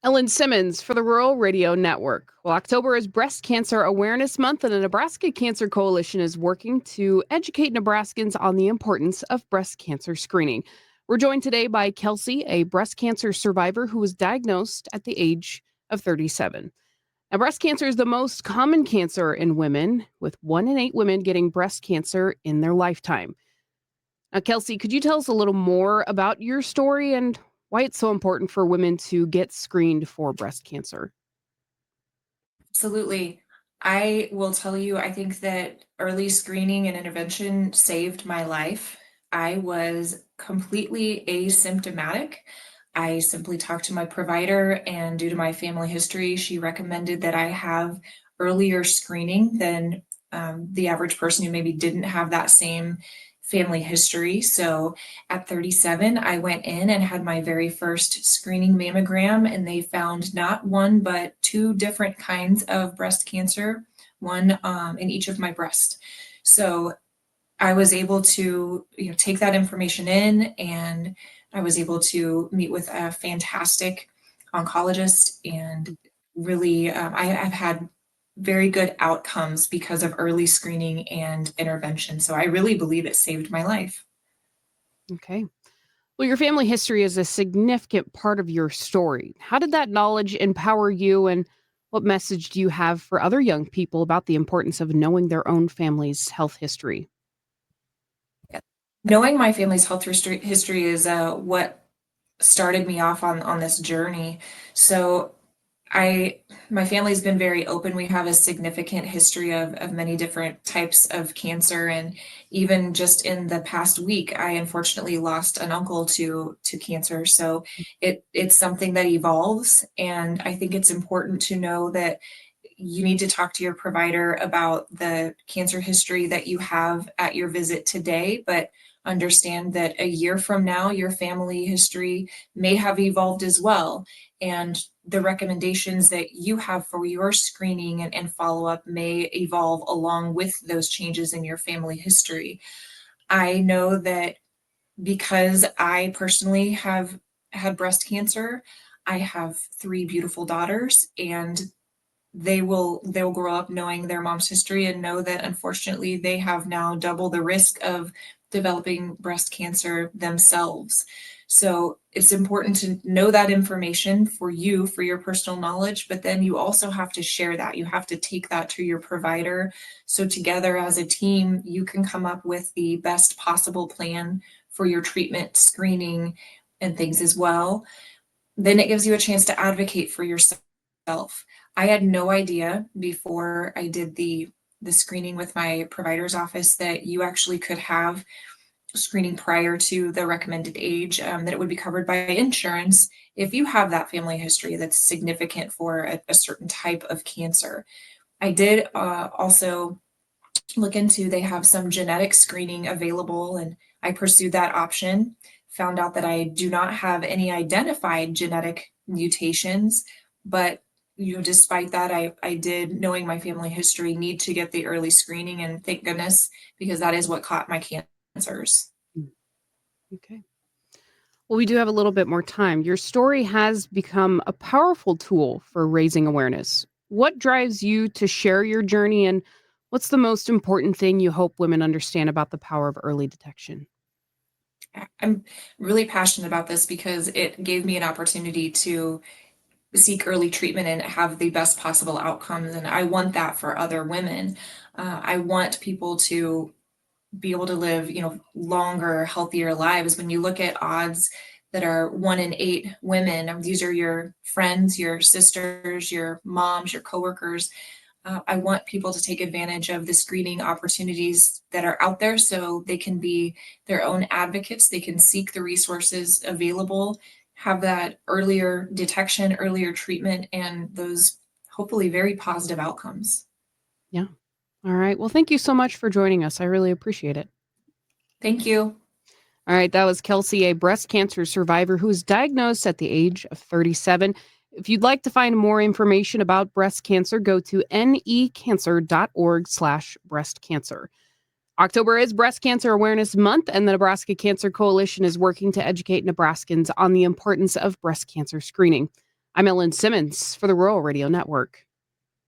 Ellen Simmons for the Rural Radio Network. Well, October is Breast Cancer Awareness Month, and the Nebraska Cancer Coalition is working to educate Nebraskans on the importance of breast cancer screening. We're joined today by Kelsey, a breast cancer survivor who was diagnosed at the age of 37. Now, breast cancer is the most common cancer in women, with 1 in 8 women getting breast cancer in their lifetime. Now, Kelsey, could you tell us a little more about your story and why it's so important for women to get screened for breast cancer? Absolutely. I will tell you, I think that early screening and intervention saved my life. I was completely asymptomatic. I simply talked to my provider, and due to my family history, she recommended that I have earlier screening than the average person who maybe didn't have that same family history. So at 37, I went in and had my very first screening mammogram, and they found not one, but two different kinds of breast cancer, one in each of my breasts. So I was able to, take that information in, and I was able to meet with a fantastic oncologist, and really, I've had very good outcomes because of early screening and intervention. So I really believe it saved my life. Okay. Well, your family history is a significant part of your story. How did that knowledge empower you, and what message do you have for other young people about the importance of knowing their own family's health history? Knowing my family's health history is what started me off on this journey. So I my family's been very open. We have a significant history of many different types of cancer, and even just in the past week, I unfortunately lost an uncle to cancer. So it's something that evolves, and I think it's important to know that you need to talk to your provider about the cancer history that you have at your visit today, but understand that a year from now, your family history may have evolved as well. And the recommendations that you have for your screening and follow up may evolve along with those changes in your family history. I know that because I personally have had breast cancer, I have three beautiful daughters, and they'll grow up knowing their mom's history and know that unfortunately they have now double the risk of developing breast cancer themselves. So it's important to know that information for you, for your personal knowledge, but then you also have to share that. You have to take that to your provider. So together as a team, you can come up with the best possible plan for your treatment, screening, and things as well. Then it gives you a chance to advocate for yourself. I had no idea before I did the screening with my provider's office that you actually could have screening prior to the recommended age, that it would be covered by insurance if you have that family history that's significant for a certain type of cancer. I did also look into, they have some genetic screening available, and I pursued that option. Found out that I do not have any identified genetic mutations, but despite that, I did, knowing my family history, need to get the early screening, and thank goodness, because that is what caught my cancers. Mm. Okay. Well, we do have a little bit more time. Your story has become a powerful tool for raising awareness. What drives you to share your journey, and what's the most important thing you hope women understand about the power of early detection? I'm really passionate about this because it gave me an opportunity to seek early treatment and have the best possible outcomes. And I want that for other women. I want people to be able to live, longer, healthier lives. When you look at odds that are 1 in 8 women, these are your friends, your sisters, your moms, your coworkers. I want people to take advantage of the screening opportunities that are out there so they can be their own advocates. They can seek the resources available, have that earlier detection, earlier treatment, and those hopefully very positive outcomes. Yeah. All right. Well, thank you so much for joining us. I really appreciate it. Thank you. All right, that was Kelsey, a breast cancer survivor who was diagnosed at the age of 37. If you'd like to find more information about breast cancer, go to necancer.org/breast cancer. October is Breast Cancer Awareness Month, and the Nebraska Cancer Coalition is working to educate Nebraskans on the importance of breast cancer screening. I'm Ellen Simmons for the Rural Radio Network.